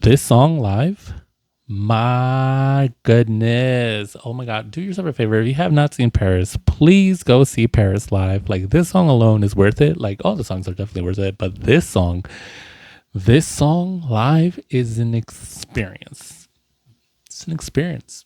This song live, my goodness. Oh my God. Do yourself a favor. If you have not seen Prvis, please go see Prvis live. Like, this song alone is worth it. Like, all the songs are definitely worth it. But this song live is an experience. It's an experience.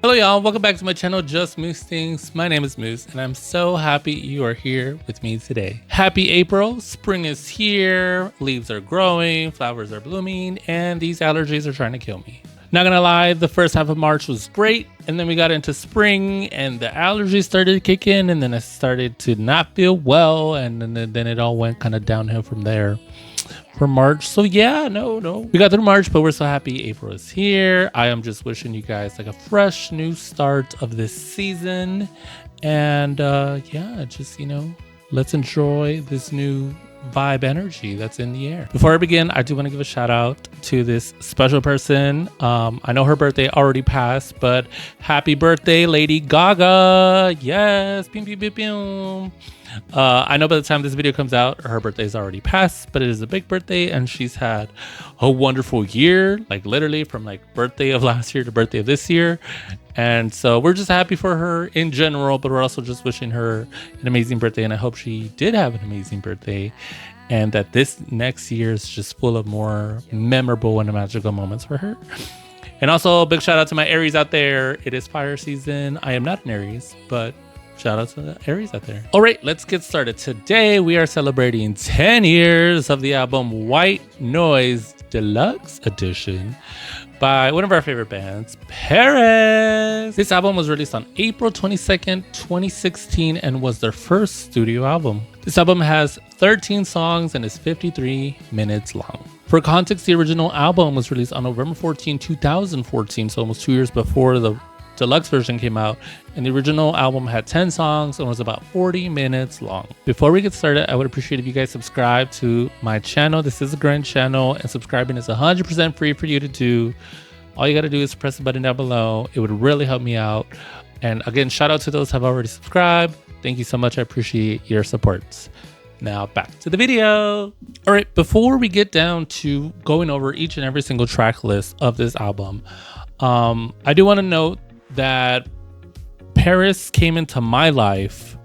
Hello y'all, welcome back to my channel, Just Moose Things. My name is Moose and I'm so happy you are here with me today. Happy April, spring is here, leaves are growing, flowers are blooming, and these allergies are trying to kill me. Not gonna lie, the first half of March was great, and then we got into spring and the allergies started to kick in, and then I started to not feel well, and then it all went kind of downhill from there. For March. So yeah, no. We got through March, but we're so happy April is here. I am just wishing you guys like a fresh new start of this season. And yeah, just, let's enjoy this new vibe energy that's in the air. Before I begin, I do want to give a shout out to this special person. I know her birthday already passed, but happy birthday, Lady Gaga. Yes. Pew, pew, pew, pew. I know by the time this video comes out, her birthday is already passed, but it is a big birthday and she's had a wonderful year, like literally from like birthday of last year to birthday of this year. And so we're just happy for her in general, but we're also just wishing her an amazing birthday. And I hope she did have an amazing birthday and that this next year is just full of more memorable and magical moments for her. And also a big shout out to my Aries out there. It is fire season. I am not an Aries, but shout out to the Aries out there. All right, let's get started. Today, we are celebrating 10 years of the album White Noise Deluxe Edition by one of our favorite bands, Prvis. This album was released on April 22nd, 2016 and was their first studio album. This album has 13 songs and is 53 minutes long. For context, the original album was released on November 14, 2014, so almost 2 years before the deluxe version came out, and the original album had 10 songs and was about 40 minutes long. Before we get started, I would appreciate if you guys subscribe to my channel. This is a growing channel and subscribing is 100% free for you to do. All you got to do is press the button down below. It would really help me out. And again, shout out to those who have already subscribed. Thank you so much. I appreciate your support. Now back to the video. All right, before we get down to going over each and every single track list of this album, I do want to note that Prvis came into my life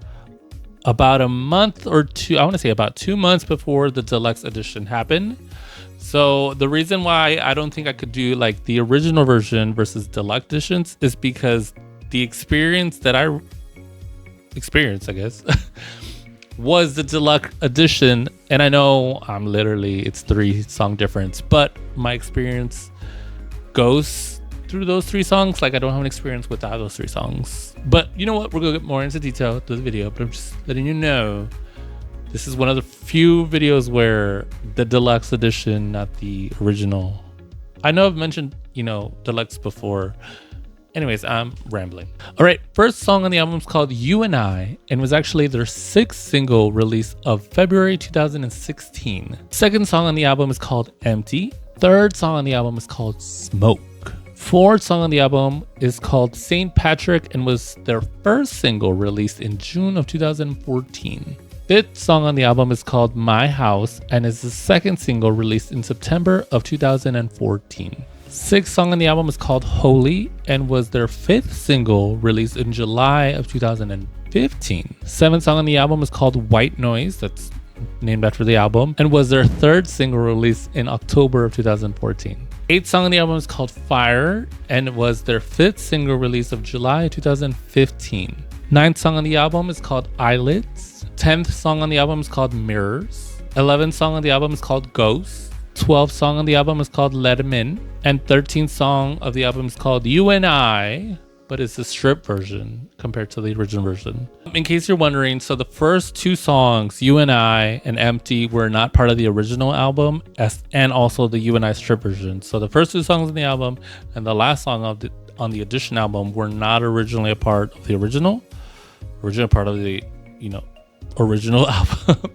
about a month or two, I want to say about 2 months before the deluxe edition happened. So the reason why I don't think I could do like the original version versus deluxe editions is because the experience that I experienced, I guess, was the deluxe edition. And I know it's 3-song difference, but my experience goes through those 3 songs. Like, I don't have an experience without those 3 songs. But you know what? We're gonna get more into detail through the video, but I'm just letting you know this is one of the few videos where the deluxe edition, not the original. I know I've mentioned, deluxe before. Anyways, I'm rambling. All right, first song on the album is called You and I, and was actually their 6th single release of February 2016. Second song on the album is called Empty. Third song on the album is called Smoke. Fourth song on the album is called St. Patrick and was their first single released in June of 2014. Fifth song on the album is called My House and is the second single released in September of 2014. Sixth song on the album is called Holy and was their 5th single released in July of 2015. Seventh song on the album is called White Noise, that's named after the album, and was their 3rd single released in October of 2014. 8th song on the album is called Fire and it was their 5th single release of July 2015. 9th song on the album is called Eyelids. 10th song on the album is called Mirrors. 11th song on the album is called Ghosts. 12th song on the album is called Let 'Em In. And 13th song of the album is called You and I, but it's the strip version compared to the original version. In case you're wondering, so the first 2 songs, You and I and Empty, were not part of the original album, and also the You and I strip version. So the first 2 songs on the album and the last song on the edition album were not originally a part of the original part of the, original album.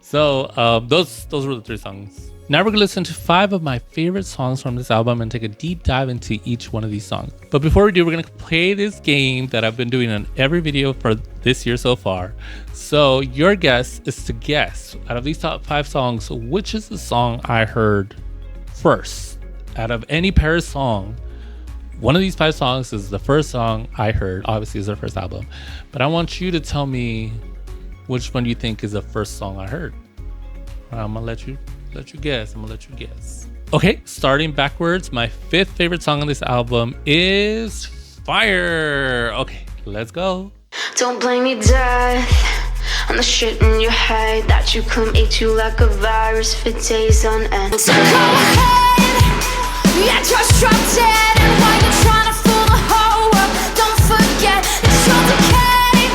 So those were the 3 songs. Now we're gonna listen to 5 of my favorite songs from this album and take a deep dive into each one of these songs. But before we do, we're gonna play this game that I've been doing on every video for this year so far. So your guess is to guess out of these top 5 songs, which is the song I heard first. Out of any Paris song, one of these 5 songs is the first song I heard. Obviously, it's their first album, but I want you to tell me which one you think is the first song I heard. I'm gonna let you guess. Okay, starting backwards, my 5th favorite song on this album is Fire. Okay, let's go. Don't blame me, death, on the shit in your head that you come eat you like a virus for days on end. So go ahead, yeah, just drop dead. And while you're trying to fool the whole world, don't forget that you'll decay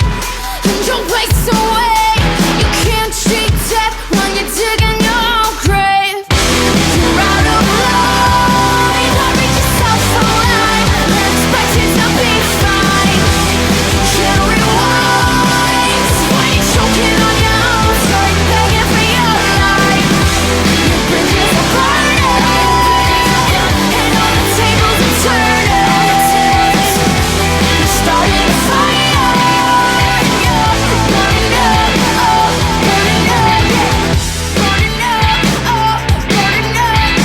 and you'll waste away. You can't cheat death when you're digging your own grave. You're out of line, hurry yourself alive and expect it to be fine. Can't rewind when you're choking on your own, so you're begging for your life. Your bridges are burning and all the tables are turning. You're starting a fire, you're burning up, oh, burning up, yeah. Burning up, oh, burning up,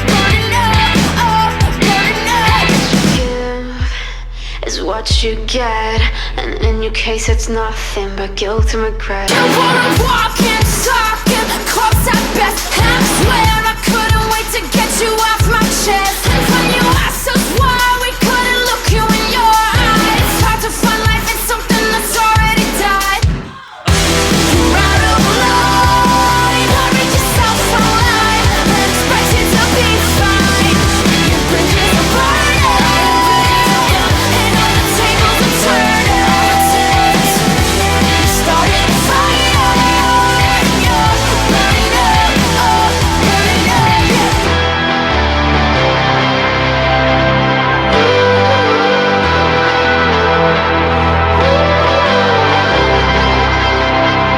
burning up, oh, burning up. Give is what you get, and in your case it's nothing but guilt and regret. You wanna walk and talk and corpse at best, and I swear I couldn't wait to get you off my chest. And when you asked us why we couldn't look you in your eyes, it's hard to find life in something that's already died. You're out of line, hurry yourself alive and expect it to be fine. Your bridges are burning and all the tables are turning. You're starting a fire, you're burning up, oh, burning up, yeah. You're starting a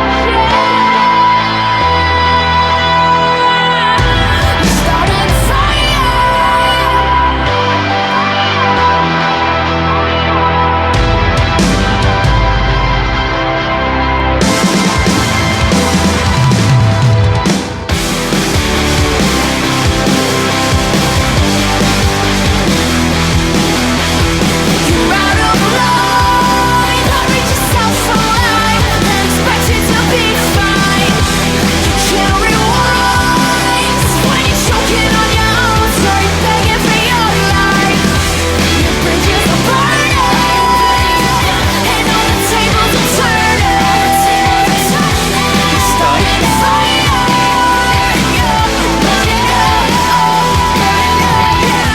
fire. You're out of line, hurry yourself alive and expect it to be fine. You can't rewind when you're choking on your own, so you're begging for your life. Your bridges are burning and all the tables are turning. You're starting a fire, you're burning up, oh, burning up, yeah.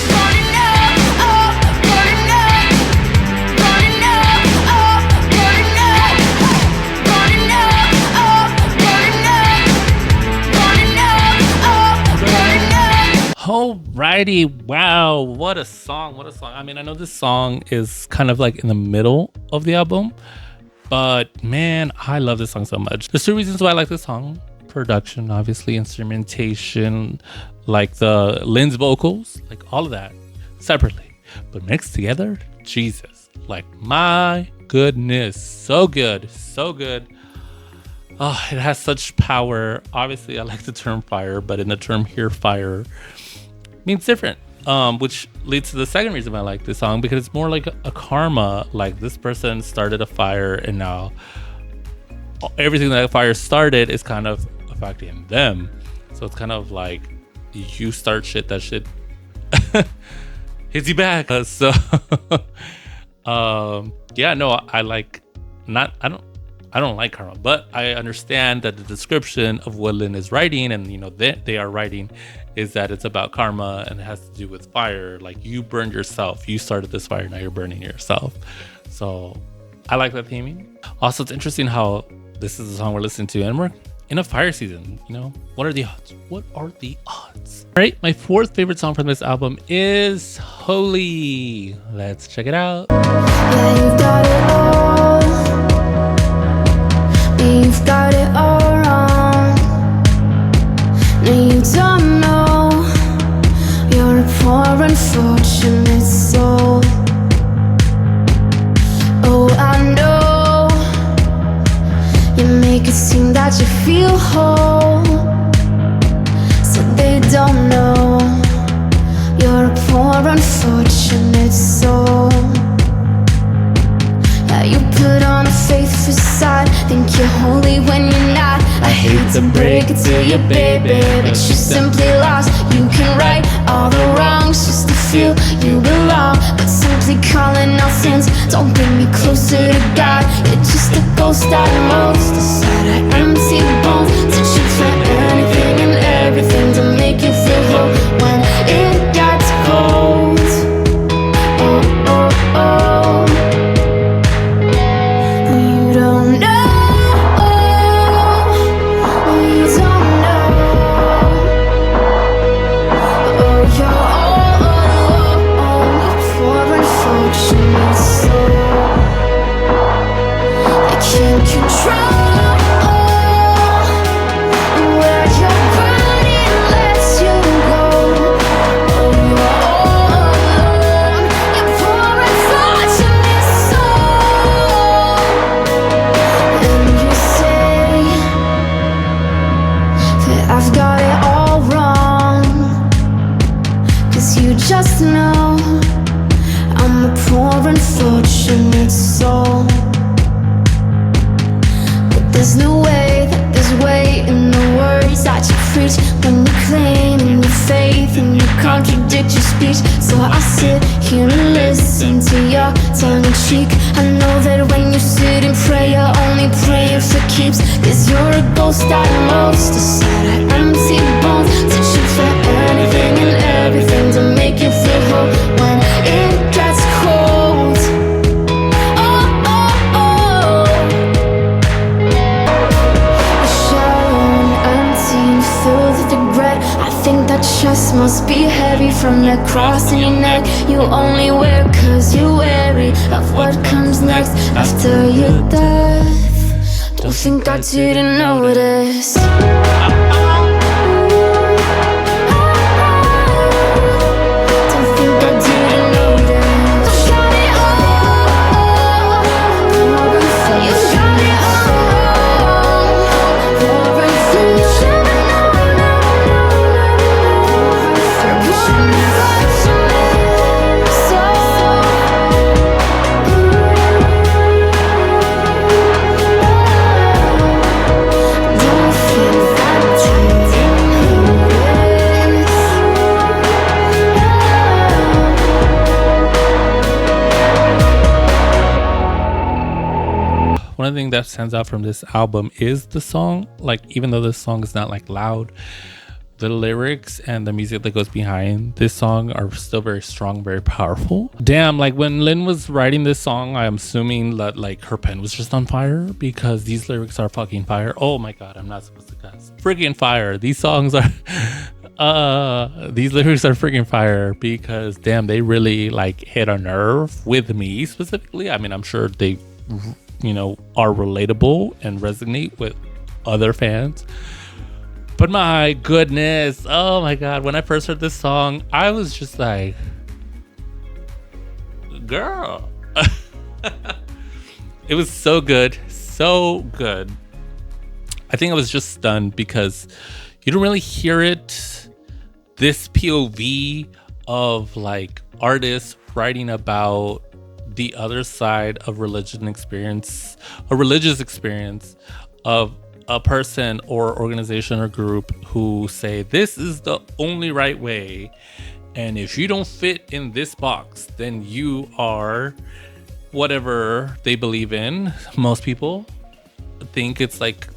Burning up, oh, burning up. Burning up, oh, burning up. Burning up, oh, burning up. Burning up, oh, burning up. Alrighty, wow, what a song, what a song. I mean, I know this song is kind of like in the middle of the album, but man, I love this song so much. There's 2 reasons why I like this song. Production, obviously, instrumentation, like the Lynn's vocals, like all of that separately, but mixed together, Jesus, like my goodness, so good, so good. Oh, it has such power. Obviously, I like the term fire, but in the term here, fire means different, which leads to the second reason why I like this song, because it's more like a karma. Like this person started a fire, and now everything that fire started is kind of affecting them. So it's kind of like you start shit, that shit hits you back. Yeah, no, I like not. I don't like karma, but I understand that the description of what Lynn is writing, and you know they are writing, is that it's about karma and it has to do with fire. Like you burned yourself, you started this fire, now you're burning yourself. So I like that theming. Also, it's interesting how this is the song we're listening to, and we're in a fire season. You know, what are the odds? What are the odds? All right, my 4th favorite song from this album is Holy. Let's check it out. Yeah, you've got it all. you've got it all wrong. No, you don't know. You're a poor unfortunate soul. Oh, I know. You make it seem that you feel whole, so they don't know. You're a poor unfortunate soul. You put on a faith facade, think you're holy when you're not. I hate to break it to you, baby, but you're simply lost. You can right all the wrongs just to feel you belong, but simply calling out sins don't bring me closer to God. You're just a ghost at most, a set of empty bones, searching for anything and everything to make you feel whole when it gets cold. Oh, oh, oh. I've got it all wrong, 'cause you just know I'm a poor unfortunate soul. But there's no way that there's weight in the words that you preach when you claim in your faith and you contradict your speech. So I sit here and listen to your tongue in cheek. I know that when you sit and pray, you're only praying for keeps, 'cause you're a ghost at most, a set of empty bones, searching for anything and everything to make you feel whole when it gets cold. Oh, oh, oh. You're shallow and empty and filled with regret. I think that chest must be heavy from that cross in your neck. You only wear 'cause you're wary of what comes next after your death. Don't think I didn't notice. One thing that stands out from this album is the song. Like, even though this song is not like loud, the lyrics and the music that goes behind this song are still very strong, very powerful. Damn, like when Lynn was writing this song, I'm assuming that like her pen was just on fire, because these lyrics are fucking fire. Oh my god, I'm not supposed to cuss. Freaking fire. These songs are these lyrics are freaking fire, because damn, they really like hit a nerve with me specifically. I mean, I'm sure they, you know, are relatable and resonate with other fans, but my goodness, oh my god, when I first heard this song, I was just like, girl. It was so good, so good. I think I was just stunned because you don't really hear it, this POV of like artists writing about the other side of a religious experience of a person or organization or group who say this is the only right way, and if you don't fit in this box, then you are whatever they believe in. Most people think it's like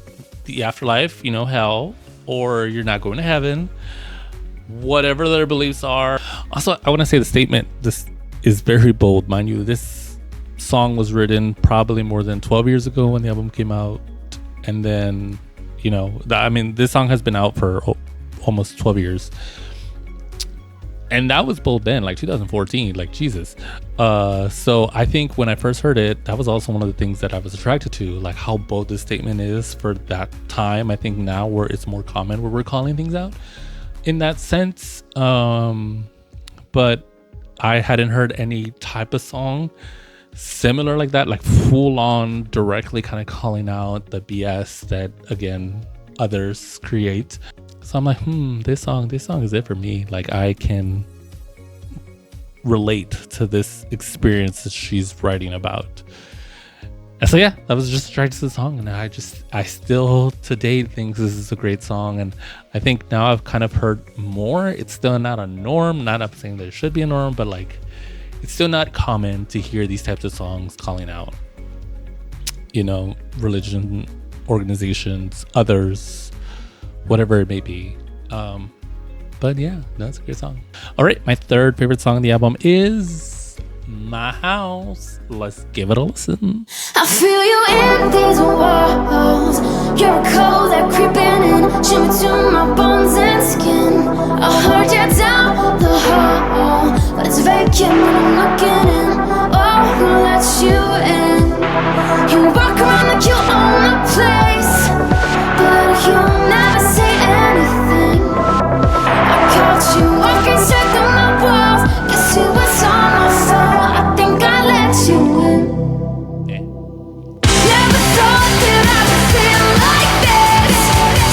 the afterlife, you know, hell, or you're not going to heaven, whatever their beliefs are. Also, I want to say the statement, this is very bold, mind you. This song was written probably more than 12 years ago when the album came out, and then, you know, I mean, this song has been out for almost 12 years. And that was both then, like 2014, like Jesus. So I think when I first heard it, that was also one of the things that I was attracted to, like how bold this statement is for that time. I think now where it's more common where we're calling things out in that sense. But I hadn't heard any type of song similar like that, like full on directly kind of calling out the BS that again others create. So I'm like, this song is it for me. Like I can relate to this experience that she's writing about. And so yeah, I was just attracted to the song, and I still to date think this is a great song. And I think now I've kind of heard more. It's still not a norm. Not I'm saying there should be a norm, but like it's still not common to hear these types of songs calling out, you know, religion, organizations, others, whatever it may be. But yeah, that's a great song. All right, my third favorite song on the album is My House. Let's give it a listen. I feel you in these walls. You're a cold that creeping in, shimmy to my bones and skin. I heard you down the hall, but it's vacant when I'm looking in. Oh, who lets you in? You walk around like you own the place, but you never say anything. I caught you walking straight through my walls. Guess it was on my phone. I think I let you in. Never thought that I would feel like this.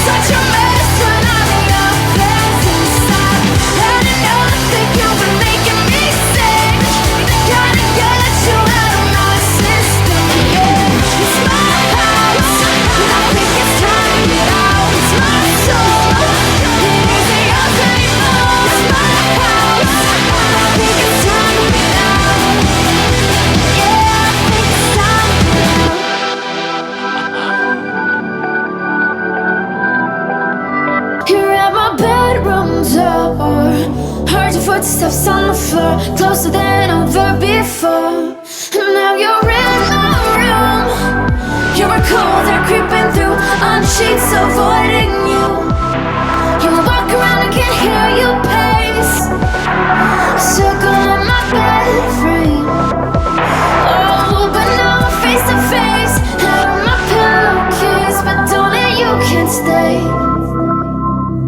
Such a mess when I'm in your presence. I didn't know that you were making me sick. Gotta get you out of my system. Yeah, it's my house, and I think it's time to get out. It's my soul, it isn't yours anymore. It's my house, I think it's time to get out. Yeah, I think it's time to get out. Here at my bedroom door, heard your footsteps on the floor, closer than ever before. And now you're in my room. You're a cold that creeping through on sheets, avoiding you. You walk around, I can hear you pace, circle on my bed frame. Oh, but now I'm face to face, out of my pillowcase, but darling, you can't stay.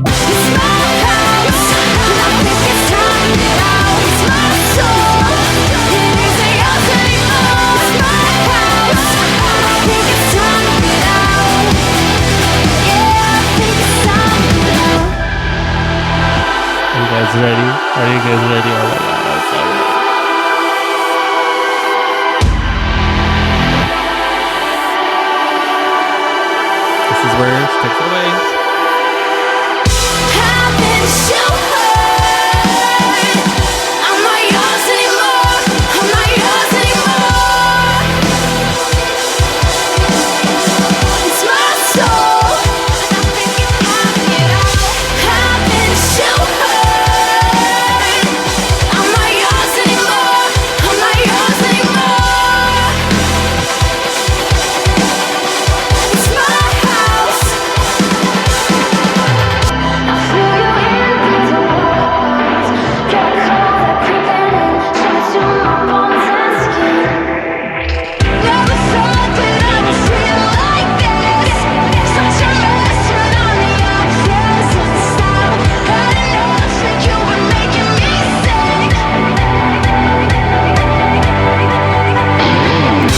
It's my house, and I think it's time to get out. It's my soul, it isn't yours anymore. It's my house, I think it's time to get out. Yeah, I think it's time to get out. Are you guys ready? Are you guys ready? Oh my god, that's so good. This is where she takes it away. Haven't you heard? I'm not yours anymore. I'm not yours anymore. It's my soul, and I think it's time to get out. Haven't you heard? I'm not yours anymore. I'm not yours anymore. It's my house. I feel you in these walls. You're a cold that creeping in, shimmy to my bones and skin. Never thought that I would feel like this. Such a mess when I'm in your presence. I didn't know that you were making me sick.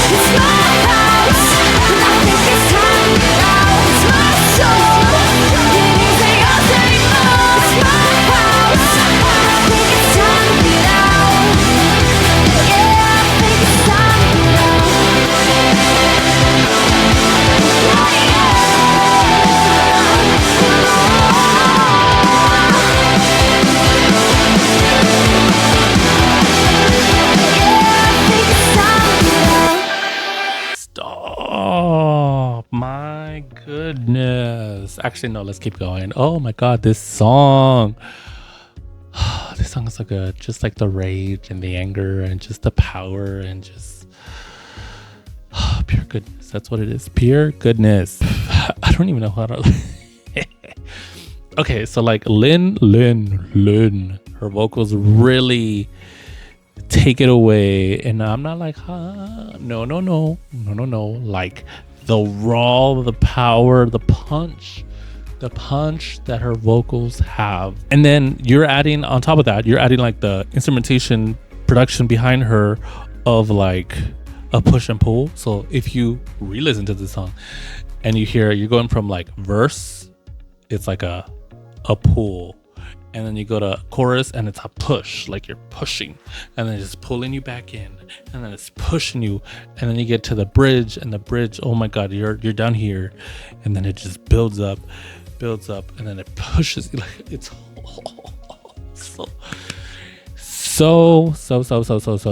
It's my house, and I think it's time to get out. It's my soul, it isn't yours anymore. It's my house, I think it's time to get out. Yeah, I think it's time to get out. Stop. My goodness. Actually, no, let's keep going. Oh my god, this song. This song is so good. Just like the rage and the anger and just the power and just pure goodness. That's what it is. Pure goodness. I don't even know how to. Okay, so like Lynn, Her vocals really take it away, and I'm not like, no. Like the raw, the power, the punch that her vocals have. And then you're adding on top of that, you're adding like the instrumentation production behind her of like a push and pull. So if you re-listen to the song and you're going from like verse, it's like a pull, and then you go to chorus and it's a push, like you're pushing, and then it's pulling you back in, and then it's pushing you, and then you get to the bridge, and the bridge, oh my god, you're down here, and then it just builds up, and then it pushes you. Like it's so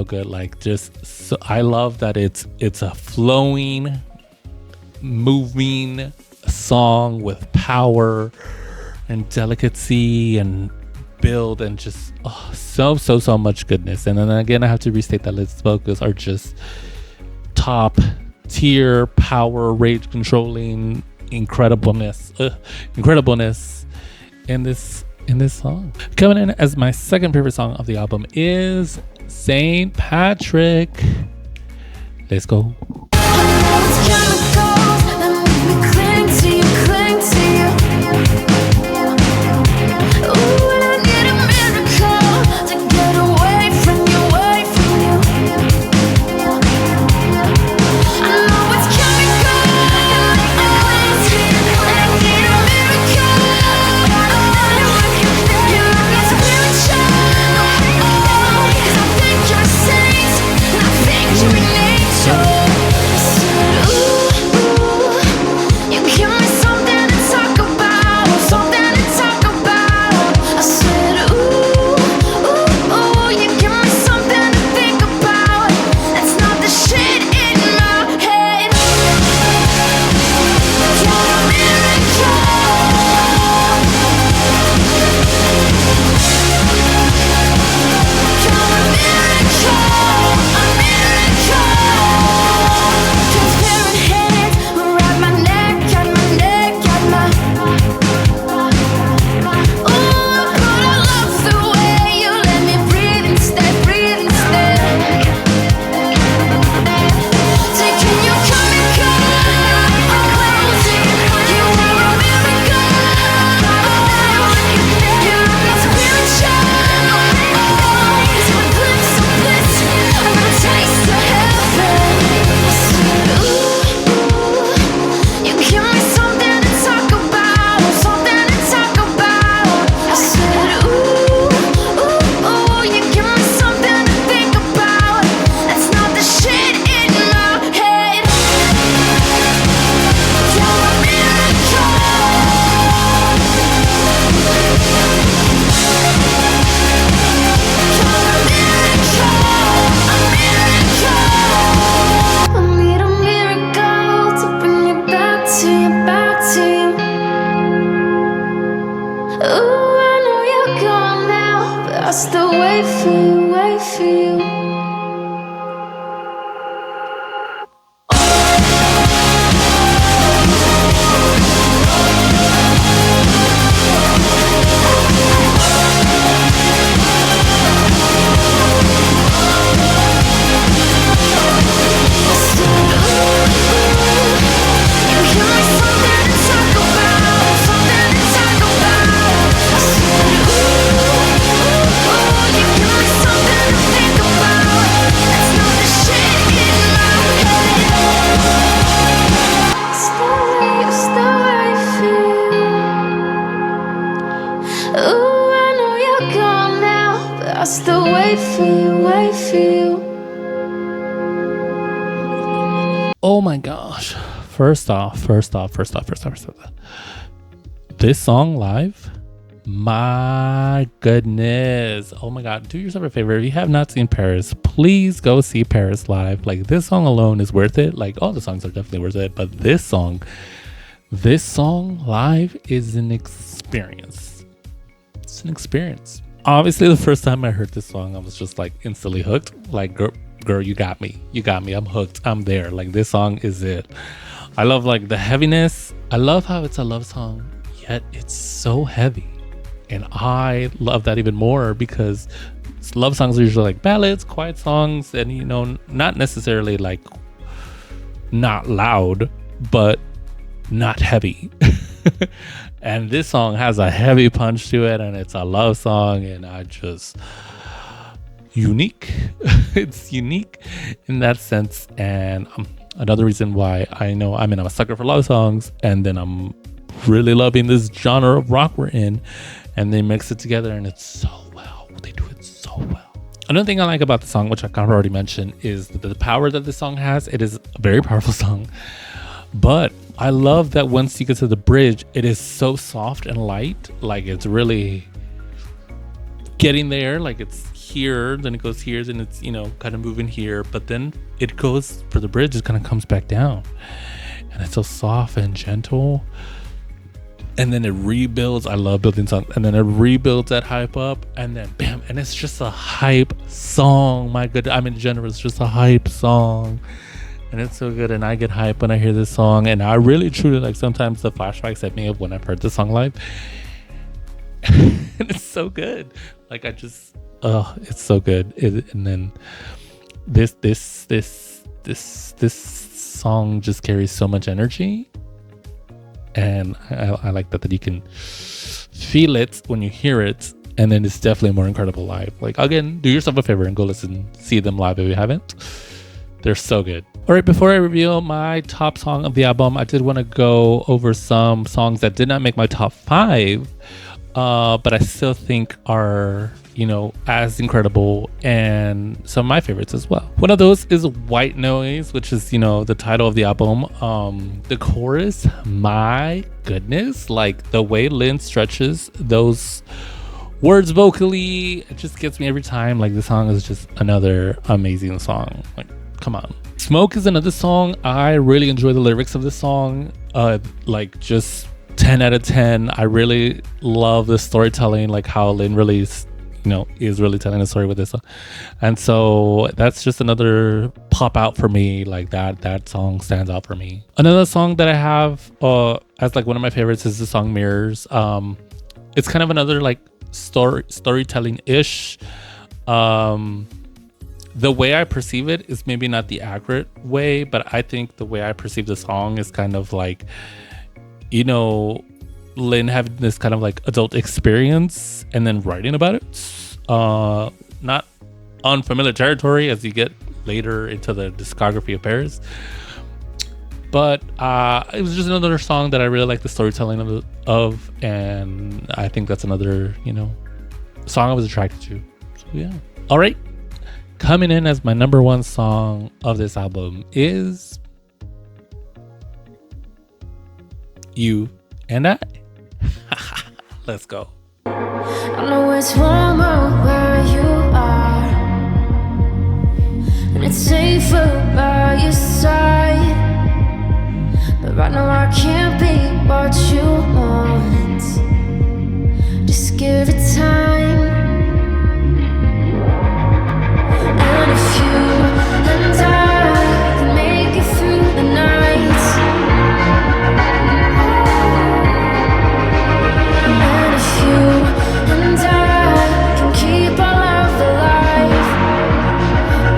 good. Like just so, I love that it's a flowing, moving song with power and delicacy and build, and just so much goodness. And then again, I have to restate that Liz's vocals are just top tier power, rage controlling incredibleness in this song. Coming in as my second favorite song of the album is St. Patrick. Let's go. Oh my gosh. First off. This song live, my goodness. Oh my god. Do yourself a favor. If you have not seen Prvis, please go see Prvis live. Like, this song alone is worth it. Like, all the songs are definitely worth it, but this song live is an experience. It's an experience. Obviously, the first time I heard this song, I was just like instantly hooked. Like, girl, you got me. I'm hooked. I'm there. Like, this song is it. I love like the heaviness. I love how it's a love song, yet it's so heavy. And I love that even more because love songs are usually like ballads, quiet songs, and you know, not necessarily like not loud, but not heavy. And this song has a heavy punch to it, and it's a love song, and I just unique. It's unique in that sense, and another reason why I'm a sucker for love songs, and then I'm really loving this genre of rock we're in, and they mix it together, and it's so well. They do it so well. Another thing I like about the song, which I kind of already mentioned, is the power that this song has. It is a very powerful song, but I love that once you get to the bridge, it is so soft and light. Like it's really getting there. Like it's here, then it goes here, then it's, you know, kind of moving here, but then it goes for the bridge, it kind of comes back down, and it's so soft and gentle, and then it rebuilds. I love building songs, and then it rebuilds that hype up, and then bam, and it's just a hype song. My good, I mean, in general, it's just a hype song. And it's so good, and I get hype when I hear this song, and I really truly like sometimes the flashbacks hit me of when I've heard this song live. And it's so good. Like I just, it's so good. And then this song just carries so much energy, and I like that you can feel it when you hear it, and then it's definitely more incredible live. Like again, do yourself a favor and go see them live if you haven't. They're so good. All right, before I reveal my top song of the album, I did want to go over some songs that did not make my top 5, but I still think are, you know, as incredible, and some of my favorites as well. One of those is White Noise, which is, you know, the title of the album. The chorus, my goodness, like the way Lynn stretches those words vocally, it just gets me every time. Like the song is just another amazing song. Like, come on. Smoke is another song. I really enjoy the lyrics of this song. Like just 10 out of 10. I really love the storytelling, like how Lynn really is really telling a story with this song. And so that's just another pop out for me. Like that song stands out for me. Another song that I have as like one of my favorites is the song Mirrors. It's kind of another like storytelling ish. The way I perceive it is maybe not the accurate way, but I think the way I perceive the song is kind of like, you know, Lynn having this kind of like adult experience and then writing about it. Not unfamiliar territory as you get later into the discography of Prvis. But it was just another song that I really like the storytelling of, and I think that's another, you know, song I was attracted to. So yeah. All right. Coming in as my number 1 song of this album is You and I. Let's go. I know it's warmer where you are, and it's safer by your side, but right now I can't be what you want. Just give it time. And if you and I can make it through the night, and if you and I can keep our love alive,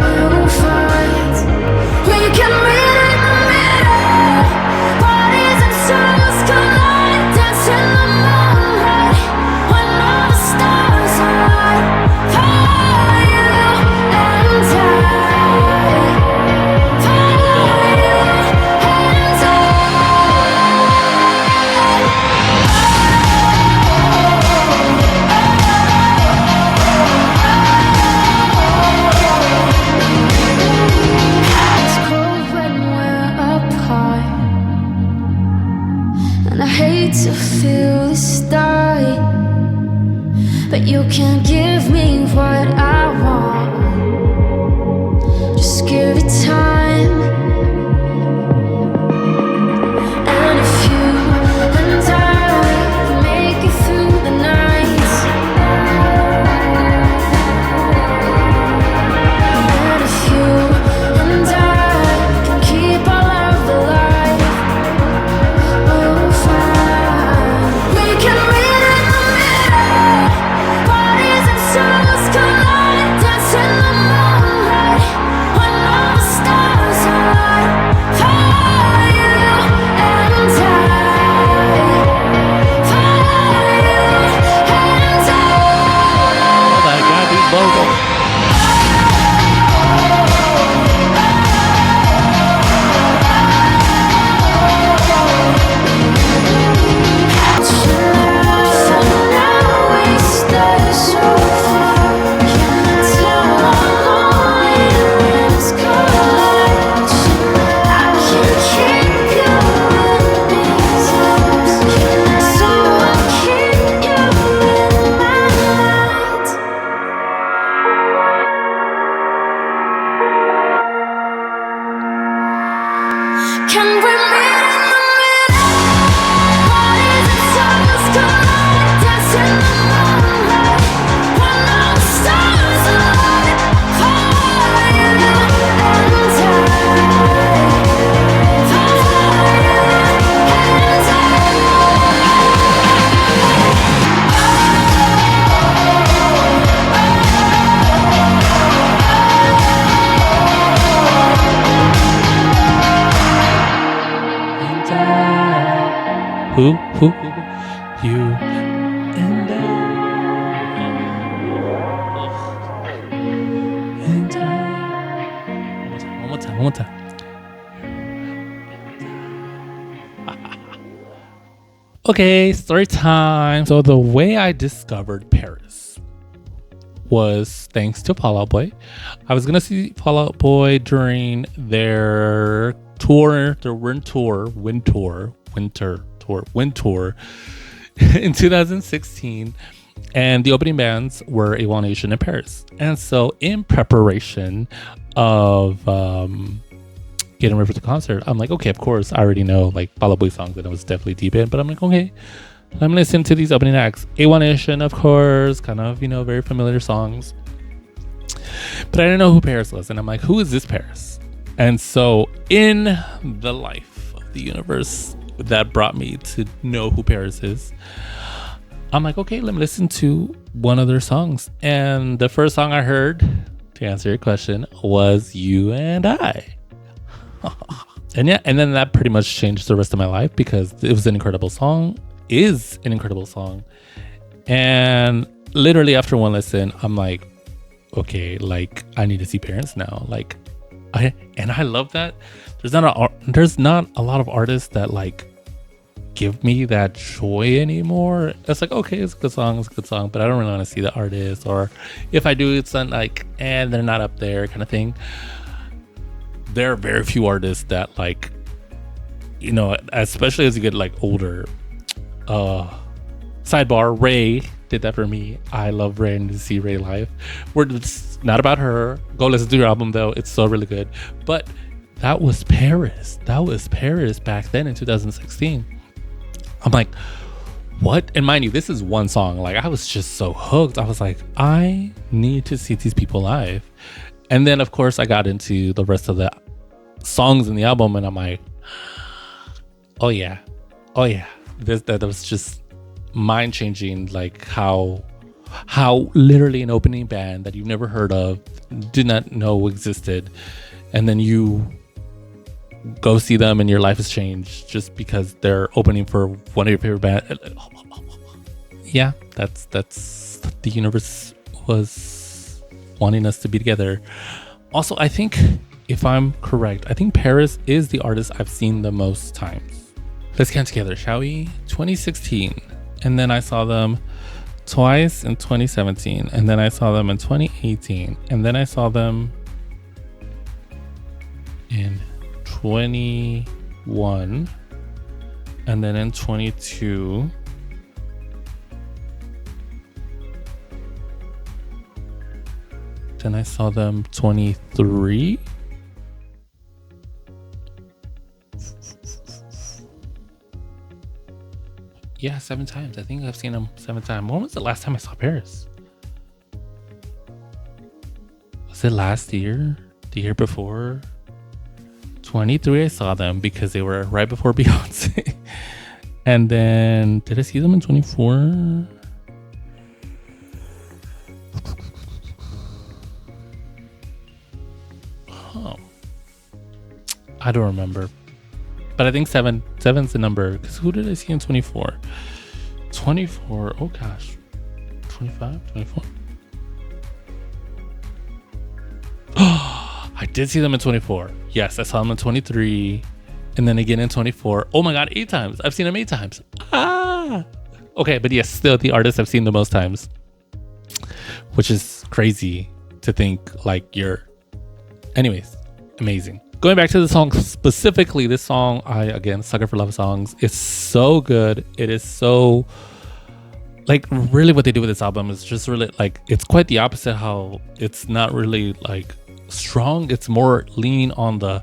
we'll find we can meet in the middle. Bodies and souls collide, dance in the moonlight when all the stars align. For you and it's cold when we're apart, and I hate to feel this die, but you can't give me what I want. Just give it time. And if you and I can make it through the night, and if you and I can keep our love alive, we'll find we can meet in the middle. Who? You and I. And I. One more time. Okay, story time. So the way I discovered Paris was thanks to Fall Out Boy. I was gonna see Fall Out Boy during their tour, their wind tour in 2016, and the opening bands were A1 Nation in Paris. And so in preparation of getting ready for the concert, I'm like, okay, of course I already know like Fall Out Boy songs and I was definitely deep in, but I'm like, okay, I'm listening to these opening acts. A1 Nation, of course, kind of, very familiar songs. But I didn't know who Paris was. And I'm like, who is this Paris? And so in the life of the universe that brought me to know who Paris is, I'm like, okay, let me listen to one of their songs. And the first song I heard, to answer your question, was You and I. And then that pretty much changed the rest of my life because it was an incredible song. Is an incredible song. And literally after one listen, I'm like, okay, like I need to see Paris now. Like I love that there's not a lot of artists that like give me that joy anymore. It's like, okay, it's a good song, but I don't really want to see the artist, or if I do, it's not like, and they're not up there kind of thing. There are very few artists that like, especially as you get like older. Sidebar, Ray did that for me. I love Ray and to see Ray live. It's not about her. Go listen to your album though. It's so really good. But that was Paris. Back then in 2016. I'm like, what? And mind you, this is one song. Like I was just so hooked. I was like, I need to see these people live. And then of course I got into the rest of the songs in the album and I'm like, oh yeah. That was just mind changing, like how literally an opening band that you've never heard of, did not know existed, and then you go see them and your life has changed just because they're opening for one of your favorite bands. Yeah, that's the universe was wanting us to be together. Also, I think if I'm correct, I think Paris is the artist I've seen the most times. Let's count together, shall we? 2016. And then I saw them twice in 2017. And then I saw them in 2018. And then I saw them in 21. And then in 22. Then I saw them 23. Yeah, 7 times. I think I've seen them 7 times. When was the last time I saw Paris? Was it last year? The year before? 23 I saw them because they were right before Beyonce. And then did I see them in 24? Oh, I don't remember. But I think 7's the number, because who did I see in 24? 24, oh gosh. 25, 24. Oh, I did see them in 24. Yes, I saw them in 23. And then again in 24. Oh my God, 8 times. I've seen them 8 times. Okay, but yes, still the artist I've seen the most times. Which is crazy to think like anyways, amazing. Going back to the song specifically, this song, again, sucker for love songs. It's so good. It is so, like, really what they do with this album is just really, like, it's quite the opposite, how it's not really, like, strong. It's more leaning on the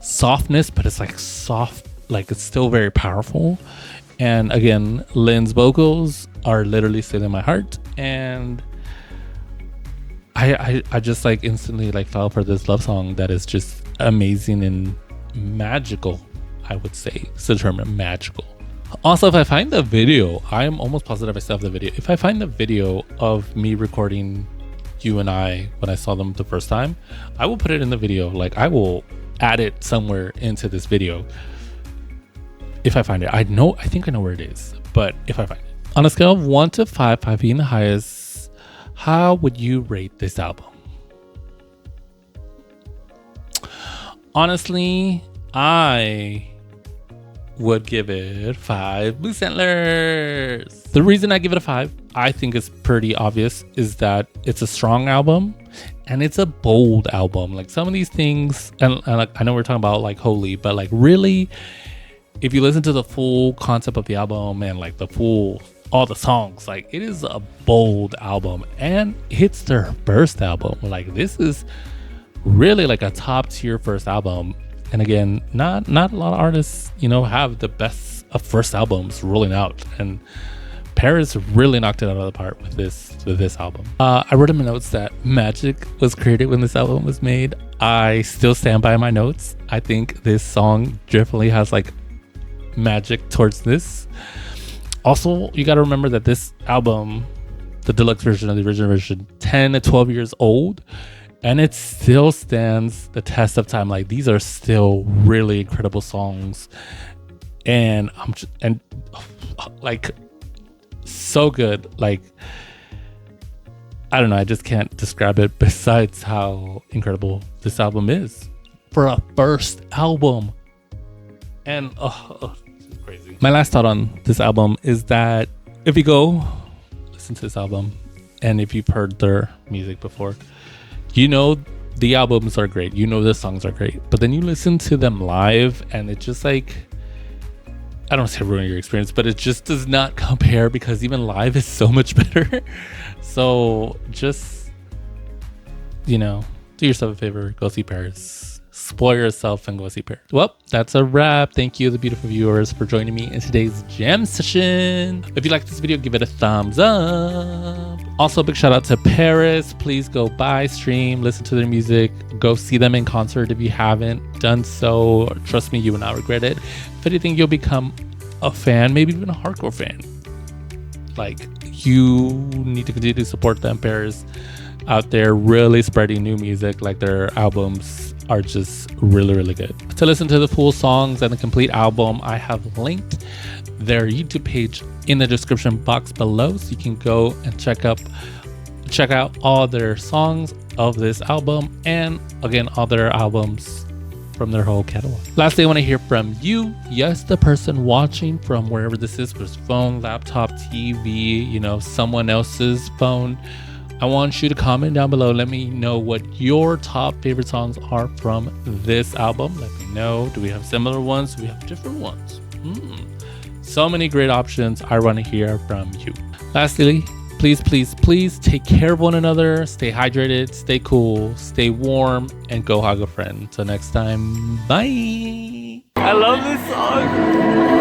softness, but it's, like, soft, like, it's still very powerful. And, again, Lynn's vocals are literally stealing my heart. And I just, like, instantly, like, fell for this love song that is just amazing and magical. I would say it's the term, magical. Also, if I find the video, I'm almost positive I still have the video. If I find the video of me recording You and I when I saw them the first time, I will put it in the video. Like I will add it somewhere into this video. if I find it. I think I know where it is, but if I find it. On a scale of 1 to 5, 5 being the highest, how would you rate this album? Honestly, I would give it 5 Blue Antlers. The reason I give it a 5, I think is pretty obvious, is that it's a strong album and it's a bold album. Like some of these things, and like, I know we're talking about like Holy, but like really, if you listen to the full concept of the album and like all the songs, like it is a bold album, and it's their first album. Like this is really like a top tier first album. And again, not a lot of artists, have the best of first albums rolling out, and Prvis really knocked it out of the park with this album. I wrote in my notes that magic was created when this album was made. I still stand by my notes. I think this song definitely has like magic towards this. Also, you got to remember that this album, the deluxe version of the original version, 10 to 12 years old, and it still stands the test of time. Like these are still really incredible songs, and like so good. Like I don't know, I just can't describe it besides how incredible this album is for a first album. And it's crazy. My last thought on this album is that if you go listen to this album, and if you've heard their music before, the albums are great, the songs are great, but then you listen to them live and it just like, I don't want to say ruin your experience, but it just does not compare, because even live is so much better. So just, do yourself a favor, go see Prvis. Spoil yourself and go see Prvis. Well, that's a wrap. Thank you, the beautiful viewers, for joining me in today's jam session. If you like this video, give it a thumbs up. Also, a big shout out to Prvis. Please go buy, stream, listen to their music. Go see them in concert if you haven't done so. Trust me, you will not regret it. If anything, you'll become a fan, maybe even a hardcore fan. Like, you need to continue to support them. Prvis out there really spreading new music. Like, their albums are just really, really good. To listen to the full songs and the complete album, I have linked their YouTube page in the description box below, so you can go and check out all their songs of this album, and again, all their albums from their whole catalog. Lastly, I want to hear from you. Yes, the person watching from wherever this is, with phone, laptop, TV, someone else's phone. I want you to comment down below. Let me know what your top favorite songs are from this album. Let me know. Do we have similar ones? Do we have different ones? So many great options. I want to hear from you. Lastly, please, please, please take care of one another. Stay hydrated, stay cool, stay warm, and go hug a friend. Until next time, bye. I love this song.